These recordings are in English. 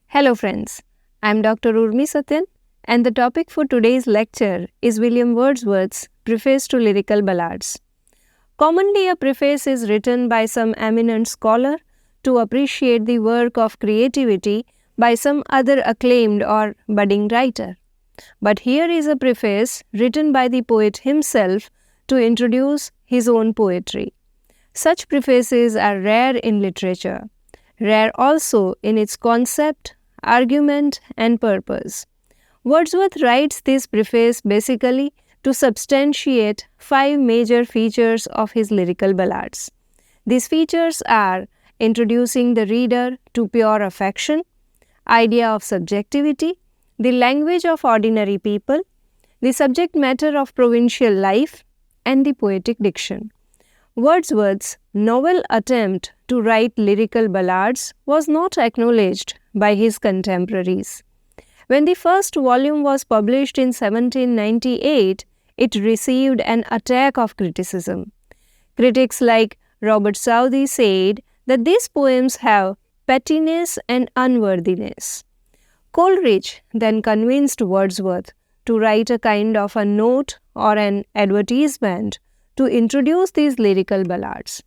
Hello friends, I am Dr. Urmi Satyan and the topic for today's lecture is William Wordsworth's Preface to Lyrical Ballads. Commonly, a preface is written by some eminent scholar to appreciate the work of creativity by some other acclaimed or budding writer. But here is a preface written by the poet himself to introduce his own poetry. Such prefaces are rare in literature, rare also in its concept, argument, and purpose. Wordsworth writes this preface basically to substantiate 5 major features of his lyrical ballads. These features are introducing the reader to pure affection, idea of subjectivity, the language of ordinary people, the subject matter of provincial life, and the poetic diction. Wordsworth's novel attempt to write lyrical ballads was not acknowledged by his contemporaries. When the first volume was published in 1798, it received an attack of criticism. Critics like Robert Southey said that these poems have pettiness and unworthiness. Coleridge then convinced Wordsworth to write a kind of a note or an advertisement to introduce these lyrical ballads.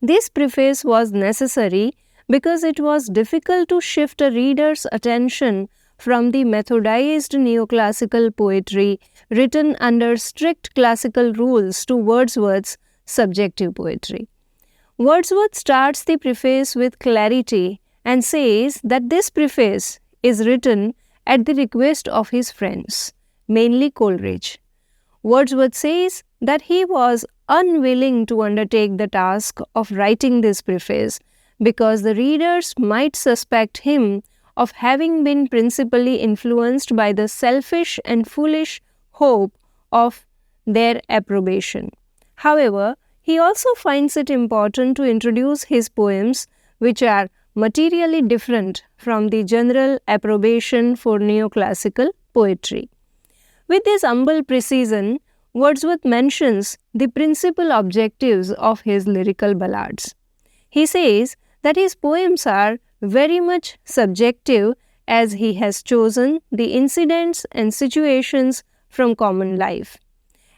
This preface was necessary because it was difficult to shift a reader's attention from the methodized neoclassical poetry written under strict classical rules to Wordsworth's subjective poetry. Wordsworth starts the preface with clarity and says that this preface is written at the request of his friends, mainly Coleridge. Wordsworth says that he was unwilling to undertake the task of writing this preface because the readers might suspect him of having been principally influenced by the selfish and foolish hope of their approbation. However, he also finds it important to introduce his poems, which are materially different from the general approbation for neoclassical poetry. With this humble precision, Wordsworth mentions the principal objectives of his lyrical ballads. He says that his poems are very much subjective as he has chosen the incidents and situations from common life.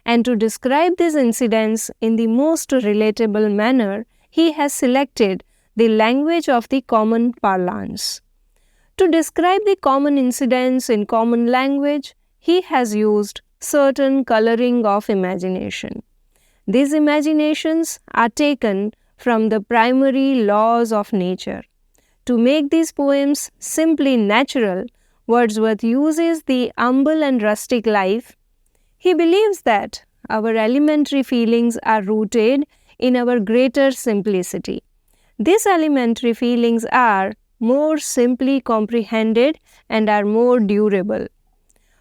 And to describe these incidents in the most relatable manner, he has selected the language of the common parlance. To describe the common incidents in common language, he has used certain coloring of imagination. These imaginations are taken from the primary laws of nature. To make these poems simply natural, Wordsworth uses the humble and rustic life. He believes that our elementary feelings are rooted in our greater simplicity. These elementary feelings are more simply comprehended and are more durable.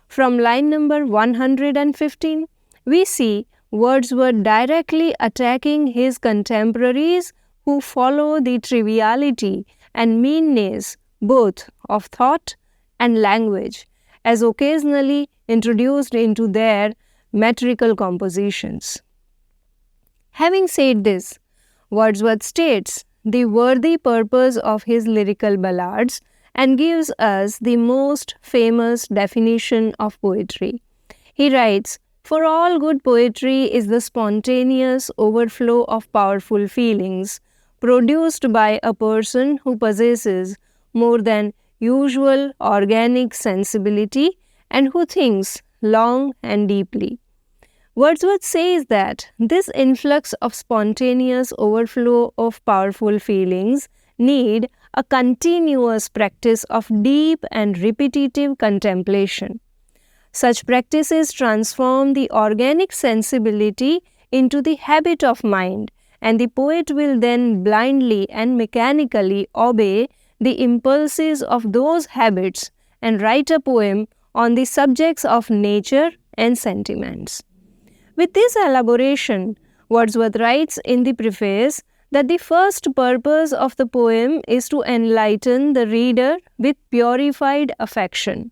From line number 115, we see Wordsworth directly attacking his contemporaries who follow the triviality and meanness both of thought and language, as occasionally introduced into their metrical compositions. Having said this, Wordsworth states the worthy purpose of his lyrical ballads and gives us the most famous definition of poetry. He writes, "For all good poetry is the spontaneous overflow of powerful feelings produced by a person who possesses more than usual organic sensibility and who thinks long and deeply." Wordsworth says that this influx of spontaneous overflow of powerful feelings need a continuous practice of deep and repetitive contemplation. Such practices transform the organic sensibility into the habit of mind, and the poet will then blindly and mechanically obey the impulses of those habits and write a poem on the subjects of nature and sentiments. With this elaboration, Wordsworth writes in the preface that the first purpose of the poem is to enlighten the reader with purified affection.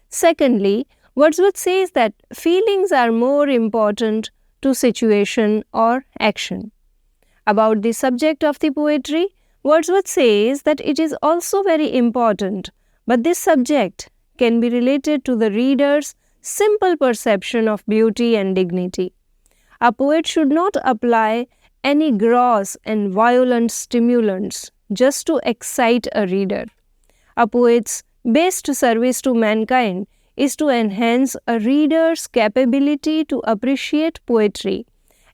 Secondly, Wordsworth says that feelings are more important to situation or action. About the subject of the poetry, Wordsworth says that it is also very important, but this subject can be related to the reader's simple perception of beauty and dignity. A poet should not apply any gross and violent stimulants just to excite a reader. A poet's best service to mankind is to enhance a reader's capability to appreciate poetry,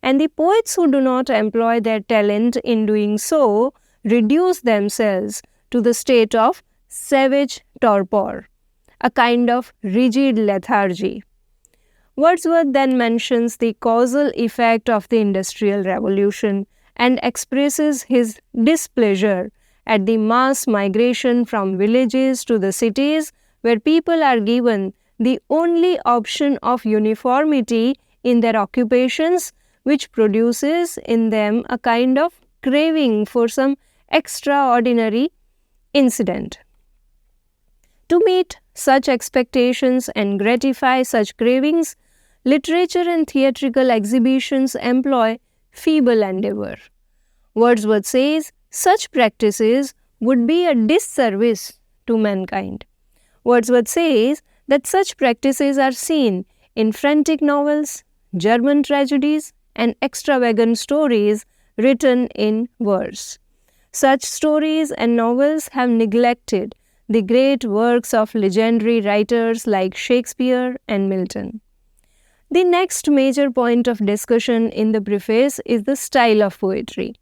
and the poets who do not employ their talent in doing so reduce themselves to the state of savage torpor, a kind of rigid lethargy. Wordsworth then mentions the causal effect of the Industrial Revolution and expresses his displeasure at the mass migration from villages to the cities, where people are given the only option of uniformity in their occupations, which produces in them a kind of craving for some extraordinary incident. To meet such expectations and gratify such cravings, literature and theatrical exhibitions employ feeble endeavor. Wordsworth says such practices would be a disservice to mankind. Wordsworth says that such practices are seen in frantic novels, German tragedies, and extravagant stories written in verse. Such stories and novels have neglected the great works of legendary writers like Shakespeare and Milton. The next major point of discussion in the preface is the style of poetry.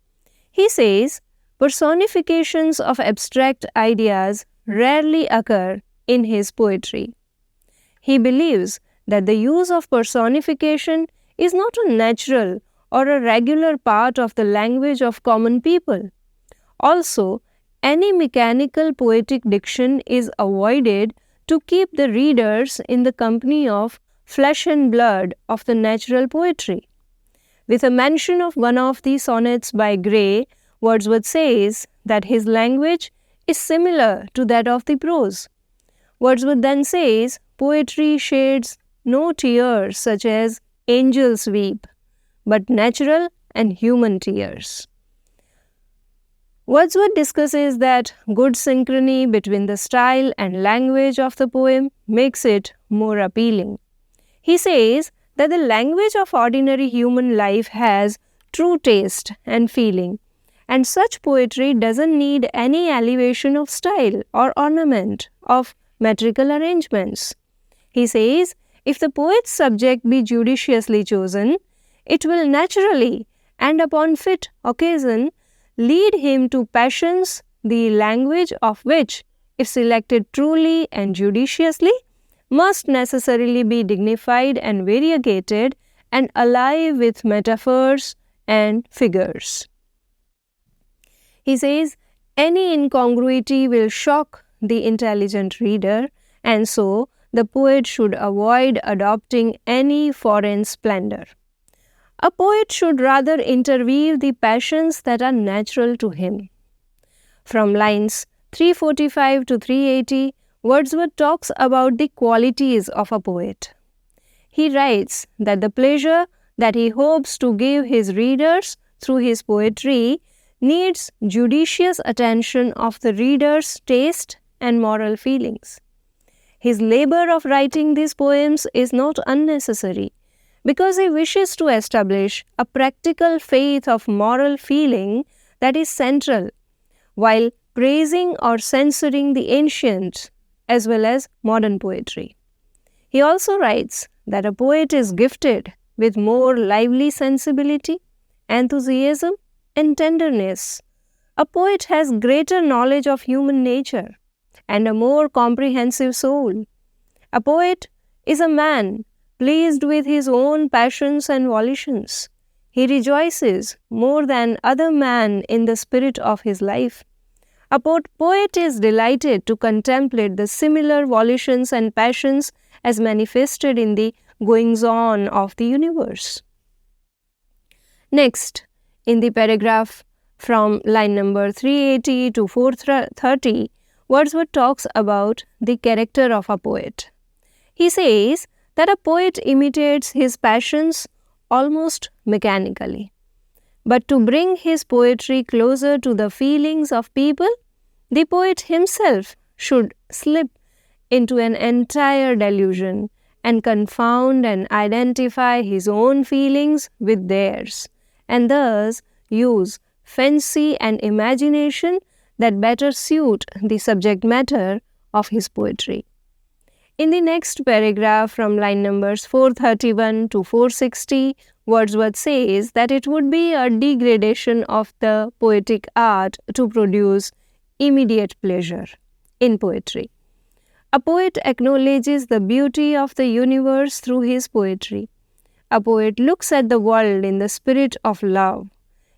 He says, personifications of abstract ideas rarely occur in his poetry. He believes that the use of personification is not a natural or a regular part of the language of common people. Also, any mechanical poetic diction is avoided to keep the readers in the company of flesh and blood of the natural poetry. With a mention of one of the sonnets by Gray, Wordsworth says that his language is similar to that of the prose. Wordsworth then says poetry sheds no tears such as angels weep, but natural and human tears. Wordsworth discusses that good synchrony between the style and language of the poem makes it more appealing. He says that the language of ordinary human life has true taste and feeling, and such poetry doesn't need any elevation of style or ornament of metrical arrangements. He says, if the poet's subject be judiciously chosen, it will naturally and upon fit occasion lead him to passions, the language of which, if selected truly and judiciously, must necessarily be dignified and variegated and alive with metaphors and figures. He says, any incongruity will shock the intelligent reader, and so the poet should avoid adopting any foreign splendor. A poet should rather interweave the passions that are natural to him. From lines 345 to 380, Wordsworth talks about the qualities of a poet. He writes that the pleasure that he hopes to give his readers through his poetry needs judicious attention of the reader's taste and moral feelings. His labor of writing these poems is not unnecessary, because he wishes to establish a practical faith of moral feeling that is central, while praising or censoring the ancient as well as modern poetry. He also writes that a poet is gifted with more lively sensibility, enthusiasm, and tenderness. A poet has greater knowledge of human nature and a more comprehensive soul. A poet is a man pleased with his own passions and volitions. He rejoices more than other men in the spirit of his life. A poet is delighted to contemplate the similar volitions and passions as manifested in the goings-on of the universe. Next, in the paragraph from line number 380 to 430, Wordsworth talks about the character of a poet. He says that a poet imitates his passions almost mechanically. But to bring his poetry closer to the feelings of people, the poet himself should slip into an entire delusion and confound and identify his own feelings with theirs, and thus use fancy and imagination that better suit the subject matter of his poetry. In the next paragraph, from line numbers 431 to 460, Wordsworth says that it would be a degradation of the poetic art to produce immediate pleasure in poetry. A poet acknowledges the beauty of the universe through his poetry. A poet looks at the world in the spirit of love.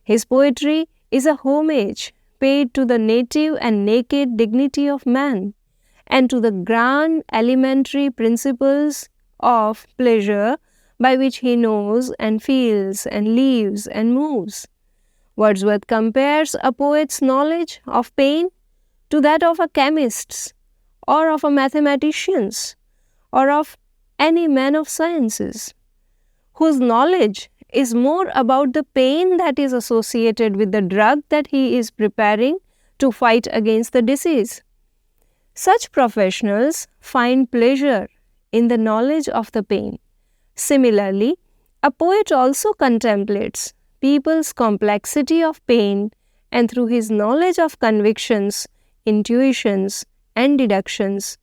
His poetry is a homage paid to the native and naked dignity of man, and to the grand elementary principles of pleasure by which he knows and feels and lives and moves. Wordsworth compares a poet's knowledge of pain to that of a chemist's, or of a mathematician's, or of any man of sciences, whose knowledge is more about the pain that is associated with the drug that he is preparing to fight against the disease. Such professionals find pleasure in the knowledge of the pain. Similarly, a poet also contemplates people's complexity of pain, and through his knowledge of convictions, intuitions, and deductions,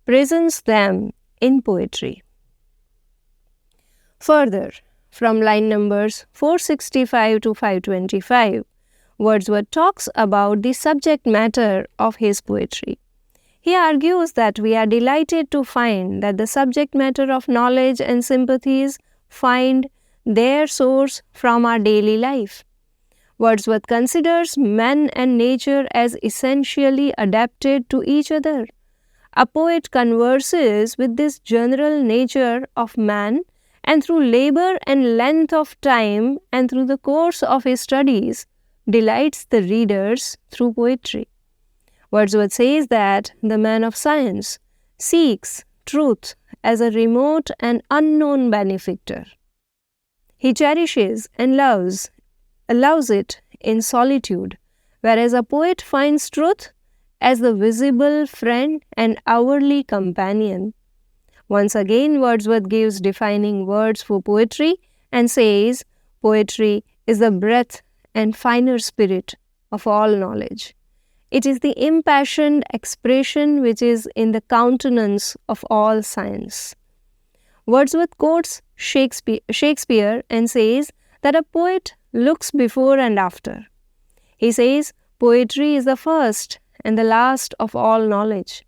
presents them in poetry. Further, from line numbers 465 to 525, Wordsworth talks about the subject matter of his poetry. He argues that we are delighted to find that the subject matter of knowledge and sympathies find their source from our daily life. Wordsworth considers man and nature as essentially adapted to each other. A poet converses with this general nature of man, and through labor and length of time and through the course of his studies, delights the readers through poetry. Wordsworth says that the man of science seeks truth as a remote and unknown benefactor. He cherishes and allows it in solitude, whereas a poet finds truth as the visible friend and hourly companion. Once again, Wordsworth gives defining words for poetry and says, poetry is the breath and finer spirit of all knowledge. It is the impassioned expression which is in the countenance of all science. Wordsworth quotes Shakespeare and says that a poet looks before and after. He says, poetry is the first and the last of all knowledge.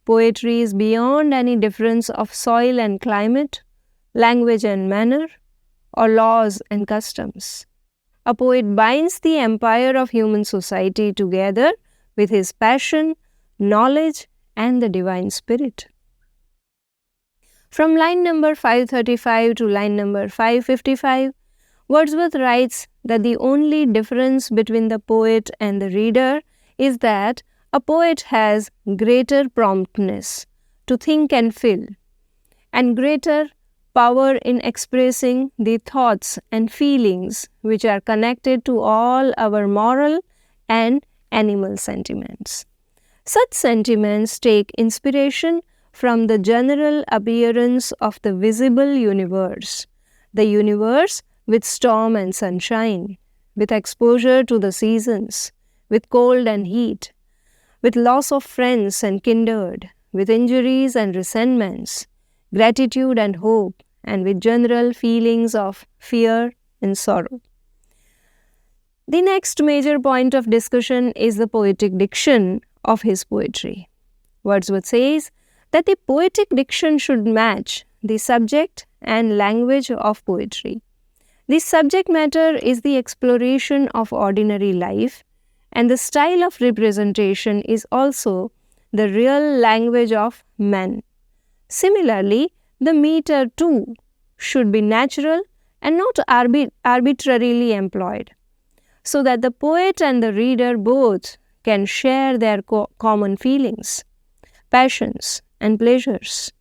Poetry is beyond any difference of soil and climate, language and manner, or laws and customs. A poet binds the empire of human society together with his passion, knowledge, and the divine spirit. From line number 535 to line number 555, Wordsworth writes that the only difference between the poet and the reader is that a poet has greater promptness to think and feel, and greater power in expressing the thoughts and feelings which are connected to all our moral and animal sentiments. Such sentiments take inspiration from the general appearance of the visible universe, the universe with storm and sunshine, with exposure to the seasons, with cold and heat, with loss of friends and kindred, with injuries and resentments, gratitude and hope, and with general feelings of fear and sorrow. The next major point of discussion is the poetic diction of his poetry. Wordsworth says that the poetic diction should match the subject and language of poetry. The subject matter is the exploration of ordinary life, and the style of representation is also the real language of men. Similarly, the meter too should be natural and not arbitrarily employed, so that the poet and the reader both can share their common feelings, passions, and pleasures.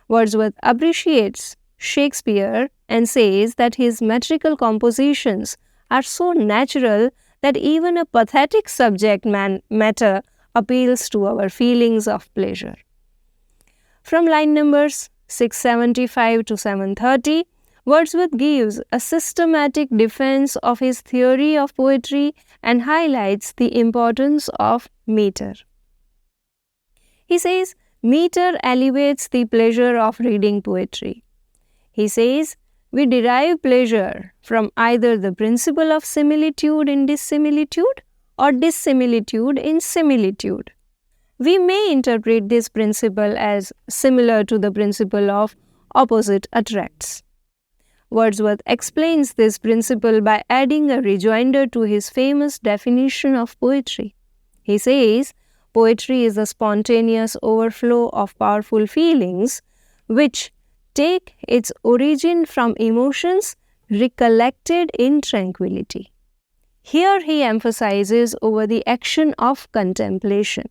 Wordsworth appreciates Shakespeare and says that his metrical compositions are so natural that even a pathetic subject matter appeals to our feelings of pleasure. From line numbers 675 to 730, Wordsworth gives a systematic defense of his theory of poetry and highlights the importance of meter. He says, meter elevates the pleasure of reading poetry. He says, we derive pleasure from either the principle of similitude in dissimilitude or dissimilitude in similitude. We may interpret this principle as similar to the principle of opposite attracts. Wordsworth explains this principle by adding a rejoinder to his famous definition of poetry. He says, poetry is the spontaneous overflow of powerful feelings which take its origin from emotions recollected in tranquility. Here he emphasizes over the action of contemplation.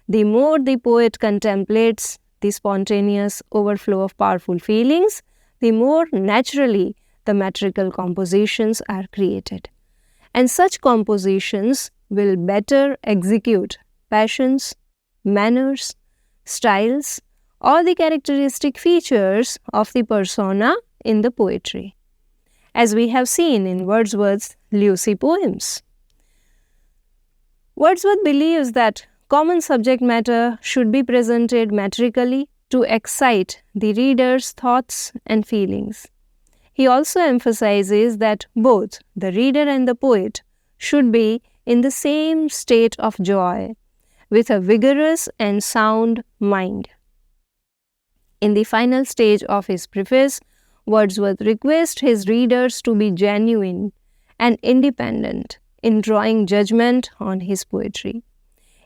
The more the poet contemplates the spontaneous overflow of powerful feelings, the more naturally the metrical compositions are created. And such compositions will better execute passions, manners, styles, or the characteristic features of the persona in the poetry, as we have seen in Wordsworth's Lucy poems. Wordsworth believes that common subject matter should be presented metrically to excite the reader's thoughts and feelings. He also emphasizes that both the reader and the poet should be in the same state of joy, with a vigorous and sound mind. In the final stage of his preface, Wordsworth requests his readers to be genuine and independent in drawing judgment on his poetry.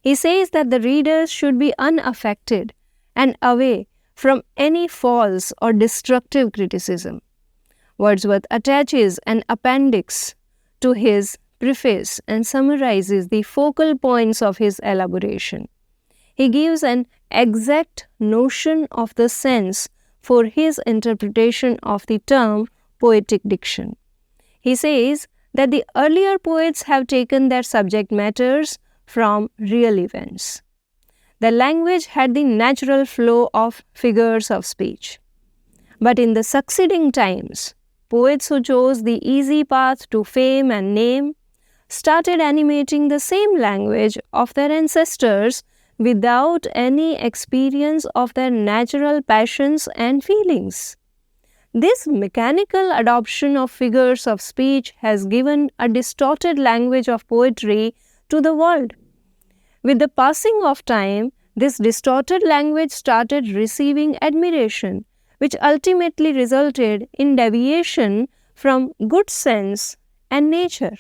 He says that the readers should be unaffected and away from any false or destructive criticism. Wordsworth attaches an appendix to his preface and summarizes the focal points of his elaboration. He gives an exact notion of the sense for his interpretation of the term poetic diction. He says that the earlier poets have taken their subject matters from real events. The language had the natural flow of figures of speech. But in the succeeding times, poets who chose the easy path to fame and name started animating the same language of their ancestors without any experience of their natural passions and feelings. This mechanical adoption of figures of speech has given a distorted language of poetry to the world. With the passing of time, this distorted language started receiving admiration, which ultimately resulted in deviation from good sense and nature.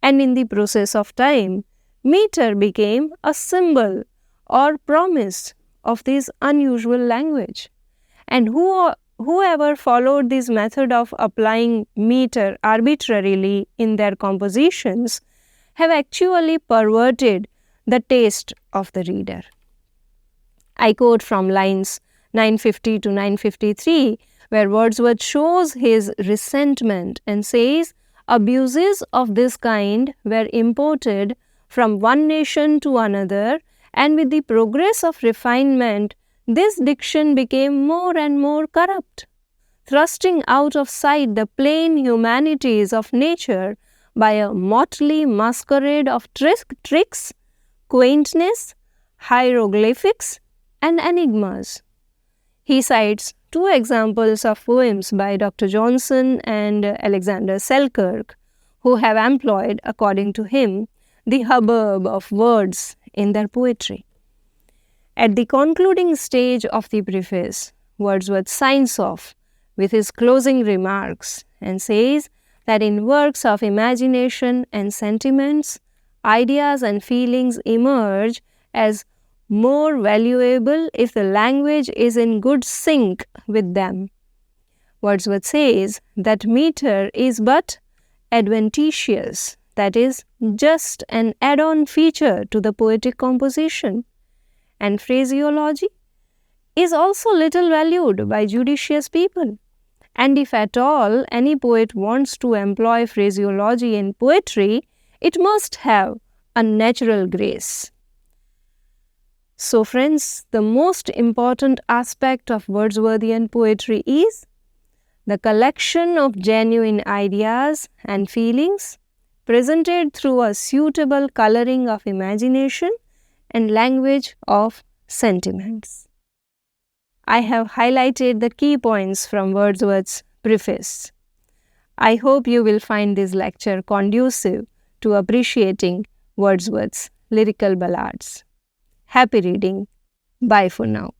And in the process of time, meter became a symbol or promise of this unusual language. And whoever followed this method of applying meter arbitrarily in their compositions have actually perverted the taste of the reader. I quote from lines 950 to 953, where Wordsworth shows his resentment and says, abuses of this kind were imported from one nation to another, and with the progress of refinement, this diction became more and more corrupt, thrusting out of sight the plain humanities of nature by a motley masquerade of tricks, quaintness, hieroglyphics, and enigmas. He cites two examples of poems by Dr. Johnson and Alexander Selkirk, who have employed, according to him, the hubbub of words in their poetry. At the concluding stage of the preface, Wordsworth signs off with his closing remarks and says that in works of imagination and sentiments, ideas and feelings emerge as more valuable if the language is in good sync with them. Wordsworth says that meter is but adventitious, that is, just an add-on feature to the poetic composition, and phraseology is also little valued by judicious people, And if at all any poet wants to employ phraseology in poetry, it must have a natural grace. So friends, the most important aspect of Wordsworthian poetry is the collection of genuine ideas and feelings presented through a suitable coloring of imagination and language of sentiments. I have highlighted the key points from Wordsworth's Preface. I hope you will find this lecture conducive to appreciating Wordsworth's lyrical ballads. Happy reading. Bye for now.